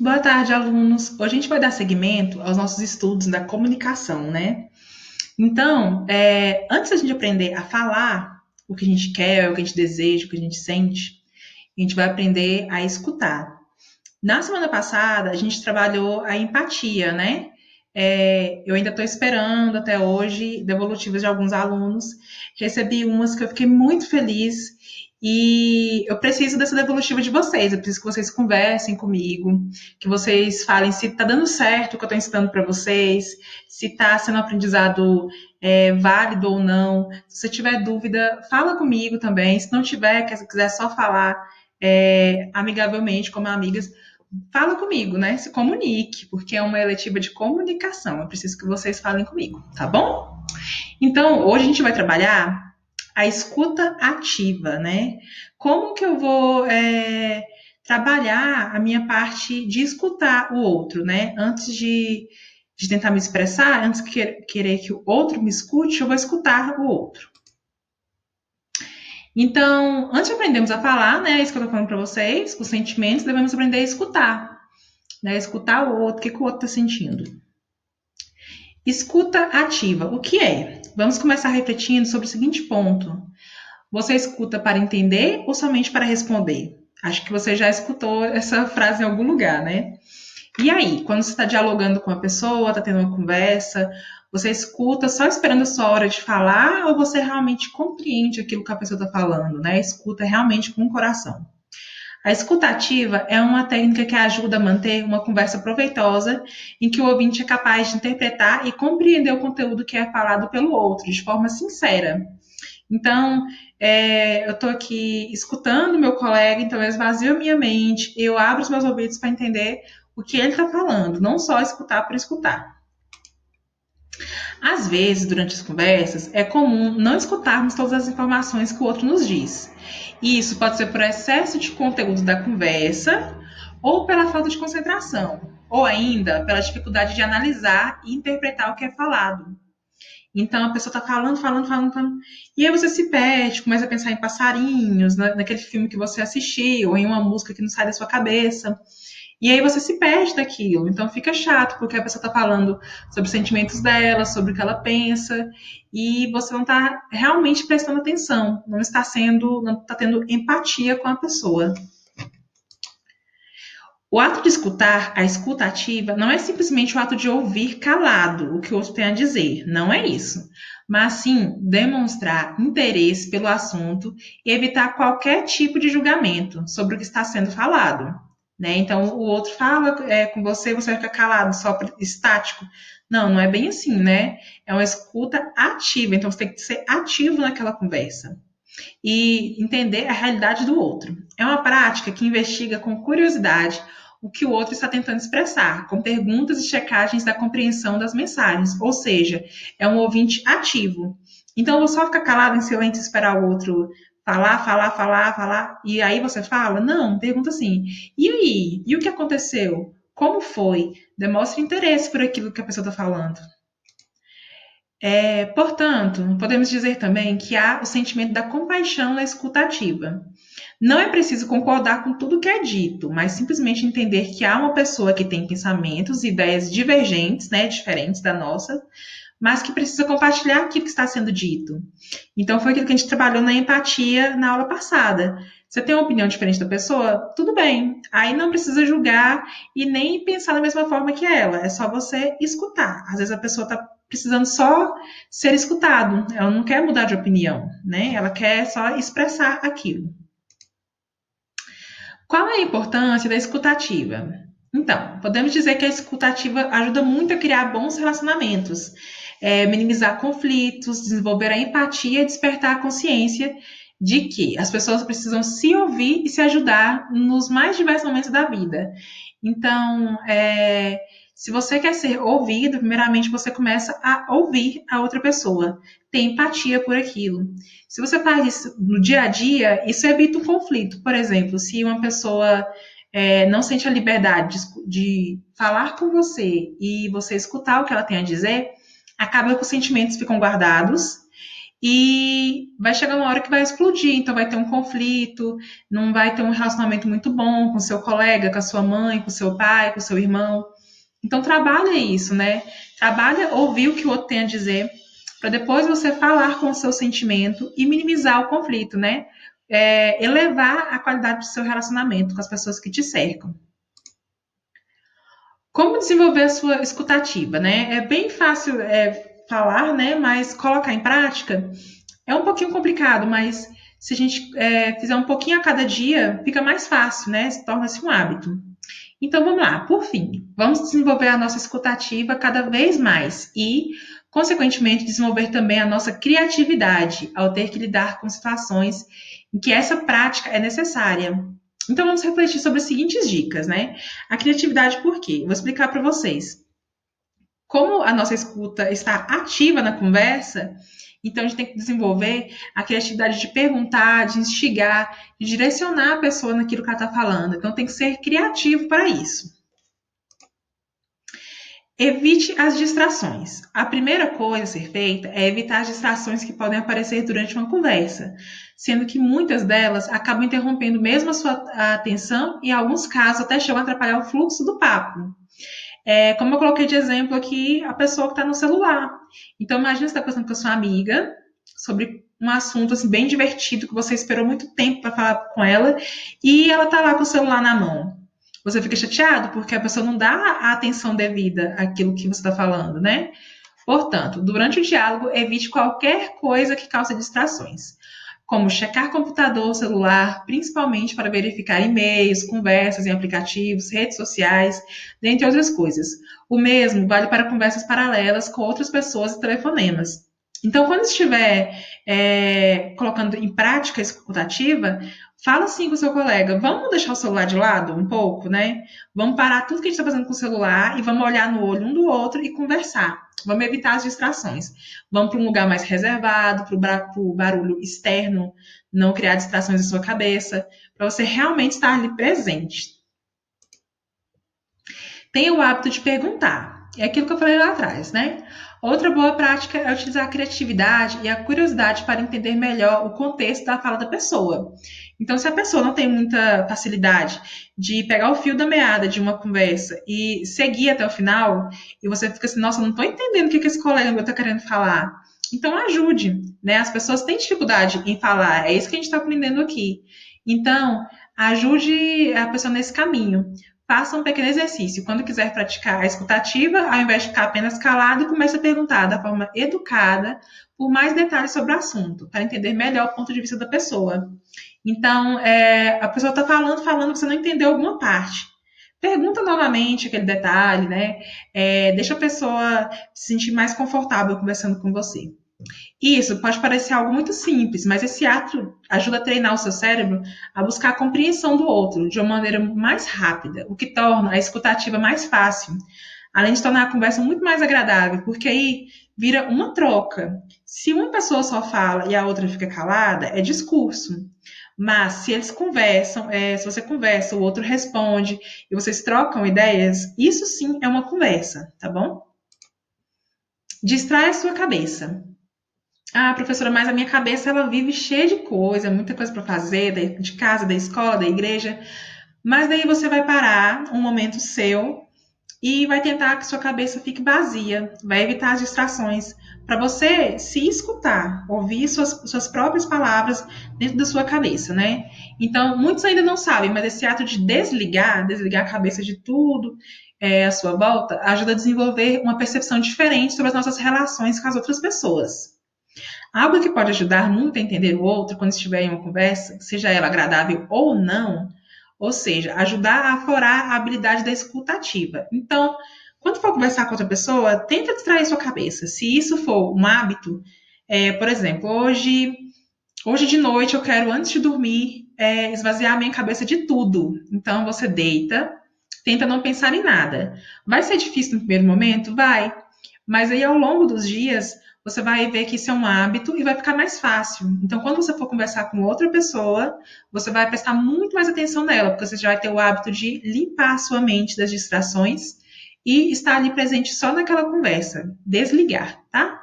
Boa tarde, alunos. Hoje a gente vai dar seguimento aos nossos estudos da comunicação, né? Então, antes da gente aprender a falar o que a gente quer, o que a gente deseja, o que a gente sente, a gente vai aprender a escutar. Na semana passada, a gente trabalhou a empatia, né? Eu ainda estou esperando até hoje devolutivas de alguns alunos. Recebi umas que eu fiquei muito feliz e eu preciso dessa devolutiva de vocês. Eu preciso que vocês conversem comigo, que vocês falem se está dando certo o que eu estou ensinando para vocês, se está sendo um aprendizado válido ou não. Se você tiver dúvida, fala comigo também. Se não tiver, quiser só falar amigavelmente, como amigas, fala comigo, né? Se comunique, porque é uma eletiva de comunicação. Eu preciso que vocês falem comigo, tá bom? Então, hoje a gente vai trabalhar a escuta ativa, né? Como que eu vou trabalhar a minha parte de escutar o outro, né? Antes de tentar me expressar, antes de querer que o outro me escute, eu vou escutar o outro. Então, antes de aprendermos a falar, né? Isso que eu tô falando para vocês, os sentimentos, devemos aprender a escutar, né? Escutar o outro, o que o outro está sentindo. Escuta ativa, o que é? Vamos começar refletindo sobre o seguinte ponto. Você escuta para entender ou somente para responder? Acho que você já escutou essa frase em algum lugar, né? E aí, quando você está dialogando com a pessoa, está tendo uma conversa, você escuta só esperando a sua hora de falar ou você realmente compreende aquilo que a pessoa está falando, né? Escuta realmente com o coração. A escutativa é uma técnica que ajuda a manter uma conversa proveitosa, em que o ouvinte é capaz de interpretar e compreender o conteúdo que é falado pelo outro, de forma sincera. Então, eu estou aqui escutando meu colega, então eu esvazio a minha mente, eu abro os meus ouvidos para entender o que ele está falando, não só escutar por escutar. Às vezes, durante as conversas, é comum não escutarmos todas as informações que o outro nos diz. E isso pode ser por excesso de conteúdo da conversa ou pela falta de concentração, ou ainda pela dificuldade de analisar e interpretar o que é falado. Então a pessoa está falando, falando, falando, falando, e aí você se perde, começa a pensar em passarinhos, naquele filme que você assistiu, ou em uma música que não sai da sua cabeça. E aí você se perde daquilo. Então fica chato, porque a pessoa está falando sobre os sentimentos dela, sobre o que ela pensa, e você não está realmente prestando atenção, não está tendo empatia com a pessoa. O ato de escutar, a escuta ativa, não é simplesmente o ato de ouvir calado o que o outro tem a dizer, não é isso. Mas sim demonstrar interesse pelo assunto e evitar qualquer tipo de julgamento sobre o que está sendo falado. Né? Então, o outro fala com você, você fica calado, só estático. Não, não é bem assim, né? É uma escuta ativa, então você tem que ser ativo naquela conversa e entender a realidade do outro. É uma prática que investiga com curiosidade o que o outro está tentando expressar, com perguntas e checagens da compreensão das mensagens, ou seja, é um ouvinte ativo. Então, eu vou só ficar calado em silêncio e esperar o outro falar, falar, falar, falar, e aí você fala? Não, pergunta assim, e aí? E o que aconteceu? Como foi? Demonstre interesse por aquilo que a pessoa está falando. Portanto, podemos dizer também que há o sentimento da compaixão na escuta ativa. Não é preciso concordar com tudo que é dito, mas simplesmente entender que há uma pessoa que tem pensamentos e ideias divergentes, né, diferentes da nossa, mas que precisa compartilhar aquilo que está sendo dito. Então, foi aquilo que a gente trabalhou na empatia na aula passada. Você tem uma opinião diferente da pessoa? Tudo bem. Aí não precisa julgar e nem pensar da mesma forma que ela. É só você escutar. Às vezes a pessoa está precisando só ser escutado. Ela não quer mudar de opinião, né? Ela quer só expressar aquilo. Qual é a importância da escutativa? Então, podemos dizer que a escutativa ajuda muito a criar bons relacionamentos, minimizar conflitos, desenvolver a empatia e despertar a consciência de que as pessoas precisam se ouvir e se ajudar nos mais diversos momentos da vida. Então, se você quer ser ouvido, primeiramente você começa a ouvir a outra pessoa, ter empatia por aquilo. Se você faz isso no dia a dia, isso evita um conflito. Por exemplo, se uma pessoa não sente a liberdade de falar com você e você escutar o que ela tem a dizer, acaba que os sentimentos ficam guardados e vai chegar uma hora que vai explodir, então vai ter um conflito, não vai ter um relacionamento muito bom com seu colega, com a sua mãe, com seu pai, com seu irmão. Então trabalha isso, né? Trabalha ouvir o que o outro tem a dizer, para depois você falar com o seu sentimento e minimizar o conflito, né? Elevar a qualidade do seu relacionamento com as pessoas que te cercam. Como desenvolver a sua escutativa, né? É bem fácil falar, né? Mas colocar em prática é um pouquinho complicado, mas se a gente fizer um pouquinho a cada dia, fica mais fácil, né? Torna-se um hábito. Então vamos lá, por fim, vamos desenvolver a nossa escutativa cada vez mais e, consequentemente, desenvolver também a nossa criatividade ao ter que lidar com situações em que essa prática é necessária. Então vamos refletir sobre as seguintes dicas, né? A criatividade por quê? Vou explicar para vocês. Como a nossa escuta está ativa na conversa, então a gente tem que desenvolver a criatividade de perguntar, de instigar, de direcionar a pessoa naquilo que ela está falando. Então tem que ser criativo para isso. Evite as distrações. A primeira coisa a ser feita é evitar as distrações que podem aparecer durante uma conversa, sendo que muitas delas acabam interrompendo mesmo a sua atenção e, em alguns casos, até chegam a atrapalhar o fluxo do papo. Como eu coloquei de exemplo aqui, a pessoa que está no celular. Então, imagina você está conversando com a sua amiga sobre um assunto assim, bem divertido que você esperou muito tempo para falar com ela e ela está lá com o celular na mão. Você fica chateado porque a pessoa não dá a atenção devida àquilo que você está falando, né? Portanto, durante o diálogo, evite qualquer coisa que cause distrações, como checar computador, celular, principalmente para verificar e-mails, conversas em aplicativos, redes sociais, dentre outras coisas. O mesmo vale para conversas paralelas com outras pessoas e telefonemas. Então, quando estiver colocando em prática a escutativa, fala assim com o seu colega, vamos deixar o celular de lado um pouco, né? Vamos parar tudo que a gente está fazendo com o celular e vamos olhar no olho um do outro e conversar. Vamos evitar as distrações. Vamos para um lugar mais reservado, para o barulho externo não criar distrações na sua cabeça, para você realmente estar ali presente. Tenha o hábito de perguntar. É aquilo que eu falei lá atrás, né? Outra boa prática é utilizar a criatividade e a curiosidade para entender melhor o contexto da fala da pessoa. Então, se a pessoa não tem muita facilidade de pegar o fio da meada de uma conversa e seguir até o final, e você fica assim, nossa, não estou entendendo o que esse colega meu está querendo falar. Então, ajude, né? As pessoas têm dificuldade em falar, é isso que a gente está aprendendo aqui. Então, ajude a pessoa nesse caminho. Faça um pequeno exercício. Quando quiser praticar a escutativa, ao invés de ficar apenas calado, comece a perguntar da forma educada por mais detalhes sobre o assunto, para entender melhor o ponto de vista da pessoa. Então, a pessoa está falando, você não entendeu alguma parte. Pergunta novamente aquele detalhe, né? Deixa a pessoa se sentir mais confortável conversando com você. Isso pode parecer algo muito simples, mas esse ato ajuda a treinar o seu cérebro a buscar a compreensão do outro de uma maneira mais rápida, o que torna a escutativa mais fácil, além de tornar a conversa muito mais agradável, porque aí vira uma troca. Se uma pessoa só fala e a outra fica calada, é discurso. Mas se eles conversam, se você conversa, o outro responde e vocês trocam ideias, isso sim é uma conversa, tá bom? Distrai a sua cabeça. Ah, professora, mas a minha cabeça ela vive cheia de coisa, muita coisa para fazer, de casa, da escola, da igreja. Mas daí você vai parar um momento seu e vai tentar que sua cabeça fique vazia, vai evitar as distrações, para você se escutar, ouvir suas próprias palavras dentro da sua cabeça, né? Então, muitos ainda não sabem, mas esse ato de desligar a cabeça de tudo à sua volta, ajuda a desenvolver uma percepção diferente sobre as nossas relações com as outras pessoas. Algo que pode ajudar muito a entender o outro quando estiver em uma conversa, seja ela agradável ou não, ou seja, ajudar a aflorar a habilidade da escutativa. Então, quando for conversar com outra pessoa, tenta distrair sua cabeça. Se isso for um hábito, por exemplo, hoje de noite eu quero, antes de dormir, esvaziar a minha cabeça de tudo. Então, você deita, tenta não pensar em nada. Vai ser difícil no primeiro momento? Vai. Mas aí, ao longo dos dias, você vai ver que isso é um hábito e vai ficar mais fácil. Então, quando você for conversar com outra pessoa, você vai prestar muito mais atenção nela, porque você já vai ter o hábito de limpar a sua mente das distrações e estar ali presente só naquela conversa. Desligar, tá?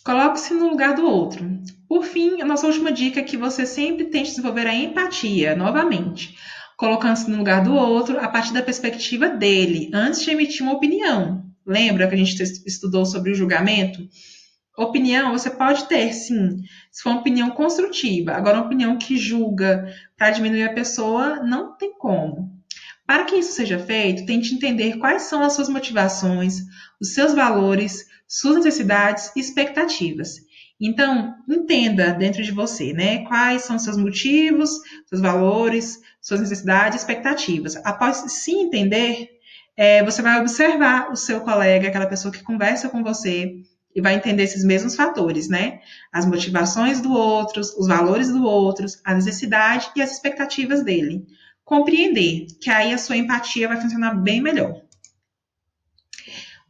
Coloque-se no lugar do outro. Por fim, a nossa última dica é que você sempre tente desenvolver a empatia, novamente, colocando-se no lugar do outro a partir da perspectiva dele, antes de emitir uma opinião. Lembra que a gente estudou sobre o julgamento? Opinião você pode ter, sim, se for uma opinião construtiva. Agora, uma opinião que julga para diminuir a pessoa, não tem como. Para que isso seja feito, tente entender quais são as suas motivações, os seus valores, suas necessidades e expectativas. Então, entenda dentro de você, né? Quais são os seus motivos, seus valores, suas necessidades e expectativas. Após se entender, você vai observar o seu colega, aquela pessoa que conversa com você, e vai entender esses mesmos fatores, né? As motivações do outro, os valores do outro, a necessidade e as expectativas dele. Compreender, que aí a sua empatia vai funcionar bem melhor.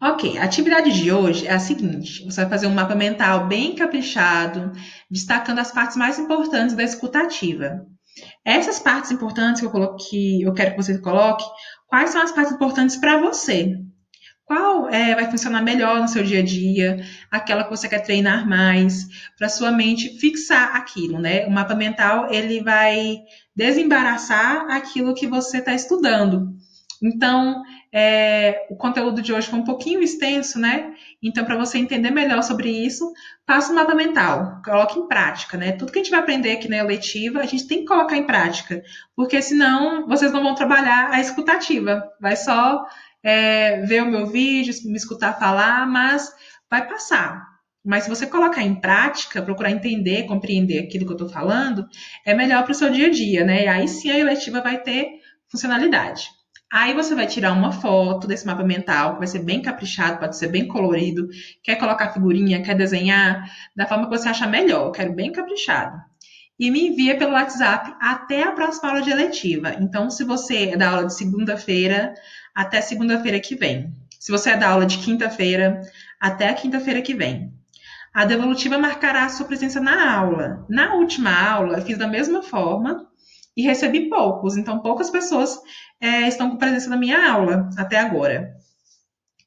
Ok, a atividade de hoje é a seguinte: você vai fazer um mapa mental bem caprichado, destacando as partes mais importantes da escutativa. Essas partes importantes que eu quero que você coloque, quais são as partes importantes para você? Qual vai funcionar melhor no seu dia a dia, aquela que você quer treinar mais, para sua mente fixar aquilo, né? O mapa mental, ele vai desembaraçar aquilo que você está estudando. Então, o conteúdo de hoje foi um pouquinho extenso, né? Então, para você entender melhor sobre isso, faça um mapa mental, coloque em prática, né? Tudo que a gente vai aprender aqui na eletiva, a gente tem que colocar em prática, porque senão vocês não vão trabalhar a escutativa, vai só ver o meu vídeo, me escutar falar, mas vai passar. Mas se você colocar em prática, procurar entender, compreender aquilo que eu estou falando, é melhor para o seu dia a dia, né? E aí sim a eletiva vai ter funcionalidade. Aí você vai tirar uma foto desse mapa mental, que vai ser bem caprichado, pode ser bem colorido. Quer colocar figurinha, quer desenhar, da forma que você achar melhor. Eu quero bem caprichado. E me envia pelo WhatsApp até a próxima aula de eletiva. Então, se você é da aula de segunda-feira, até segunda-feira que vem. Se você é da aula de quinta-feira, até a quinta-feira que vem. A devolutiva marcará a sua presença na aula. Na última aula, eu fiz da mesma forma e recebi poucos. Então, poucas pessoas estão com presença na minha aula até agora.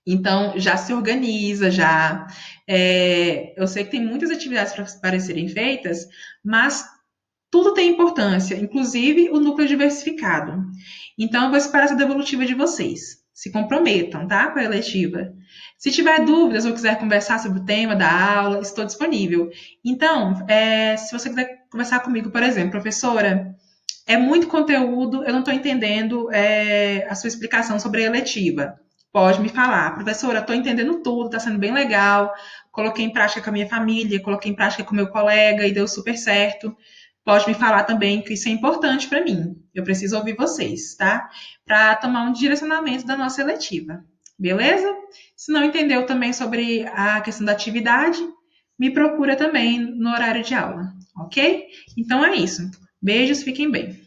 Então, já se organiza, já. Eu sei que tem muitas atividades para serem feitas, mas tudo tem importância, inclusive o núcleo diversificado. Então, eu vou esperar essa devolutiva de vocês. Se comprometam, tá? Com a eletiva. Se tiver dúvidas ou quiser conversar sobre o tema da aula, estou disponível. Então, se você quiser conversar comigo, por exemplo, professora, é muito conteúdo, eu não estou entendendo a sua explicação sobre a eletiva. Pode me falar, professora, estou entendendo tudo, está sendo bem legal. Coloquei em prática com a minha família, coloquei em prática com o meu colega e deu super certo. Pode me falar também que isso é importante para mim. Eu preciso ouvir vocês, tá? Para tomar um direcionamento da nossa eletiva. Beleza? Se não entendeu também sobre a questão da atividade, me procura também no horário de aula, ok? Então é isso. Beijos, fiquem bem.